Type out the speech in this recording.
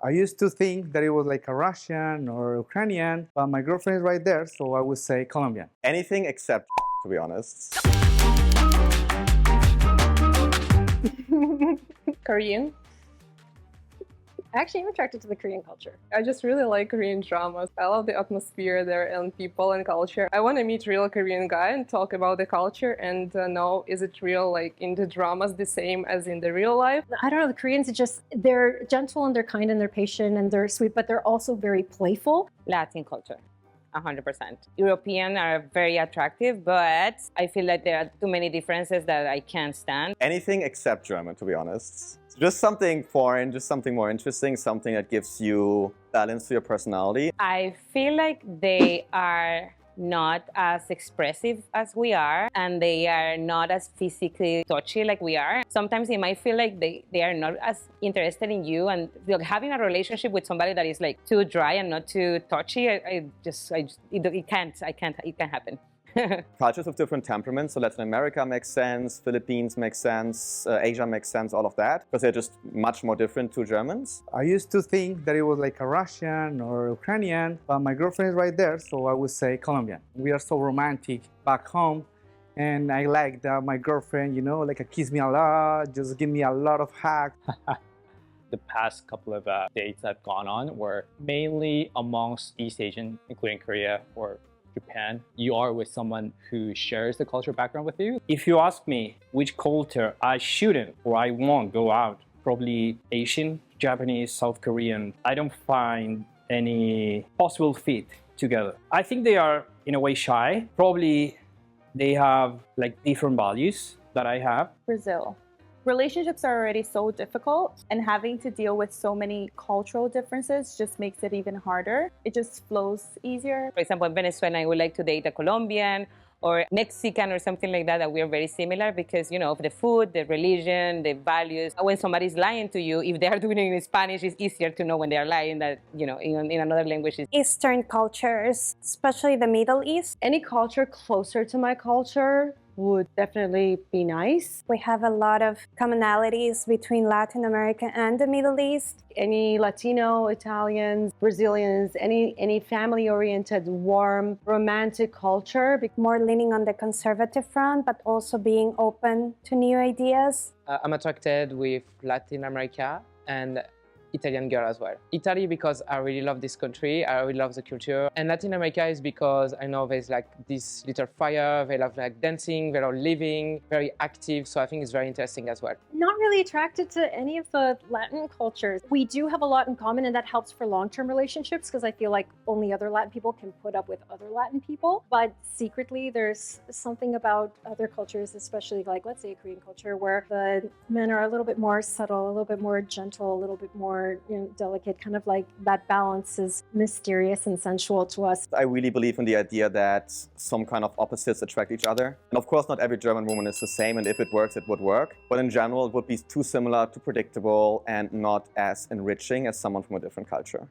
I used to think that it was like a Russian or Ukrainian, but my girlfriend is right there, so I would say Colombian. Anything except, to be honest. Korean. Actually, I'm attracted to the Korean culture. I just really like Korean dramas. I love the atmosphere there and people and culture. I want to meet real Korean guy and talk about the culture and know, is it real, like in the dramas the same as in the real life? I don't know, the Koreans, they're gentle and they're kind and they're patient and they're sweet, but they're also very playful. Latin culture. 100%. European are very attractive, but I feel like there are too many differences that I can't stand. Anything except German, to be honest. Just something foreign, just something more interesting, something that gives you balance to your personality. I feel like they are not as expressive as we are, and they are not as physically touchy like we are. Sometimes it might feel like they are not as interested in you, and having a relationship with somebody that is like too dry and not too touchy, it can't happen. Cultures of different temperaments, so Latin America makes sense, Philippines makes sense, Asia makes sense, all of that, because they're just much more different to Germans. I used to think that it was like a Russian or Ukrainian, but my girlfriend is right there, so I would say Colombian. We are so romantic back home, and I like that my girlfriend, you know, like kiss me a lot, just give me a lot of hugs. The past couple of dates I've gone on were mainly amongst East Asian, including Korea or Japan. You are with someone who shares the cultural background with you. If you ask me which culture I shouldn't or I won't go out, probably Asian, Japanese, South Korean. I don't find any possible fit together. I think they are in a way shy. Probably they have like different values that I have. Brazil. Relationships are already so difficult, and having to deal with so many cultural differences just makes it even harder. It just flows easier. For example, in Venezuela, I would like to date a Colombian or Mexican or something like that we are very similar because, you know, of the food, the religion, the values. When somebody's lying to you, if they are doing it in Spanish, it's easier to know when they are lying that, you know, in another language. Eastern cultures, especially the Middle East. Any culture closer to my culture would definitely be nice. We have a lot of commonalities between Latin America and the Middle East. Any Latino, Italians, Brazilians, any family-oriented, warm, romantic culture. More leaning on the conservative front, but also being open to new ideas. I'm attracted with Latin America and Italian girl as well. Italy because I really love this country, I really love the culture. And Latin America is because I know there's like this little fire, they love like dancing, they love living, very active, so I think it's very interesting as well. Not really attracted to any of the Latin cultures. We do have a lot in common, and that helps for long-term relationships because I feel like only other Latin people can put up with other Latin people. But secretly, there's something about other cultures, especially like, let's say, Korean culture, where the men are a little bit more subtle, a little bit more gentle, a little bit more delicate, kind of like that balance is mysterious and sensual to us. I really believe in the idea that some kind of opposites attract each other. And of course, not every German woman is the same, and if it works, it would work. But in general, it would be too similar, too predictable, and not as enriching as someone from a different culture.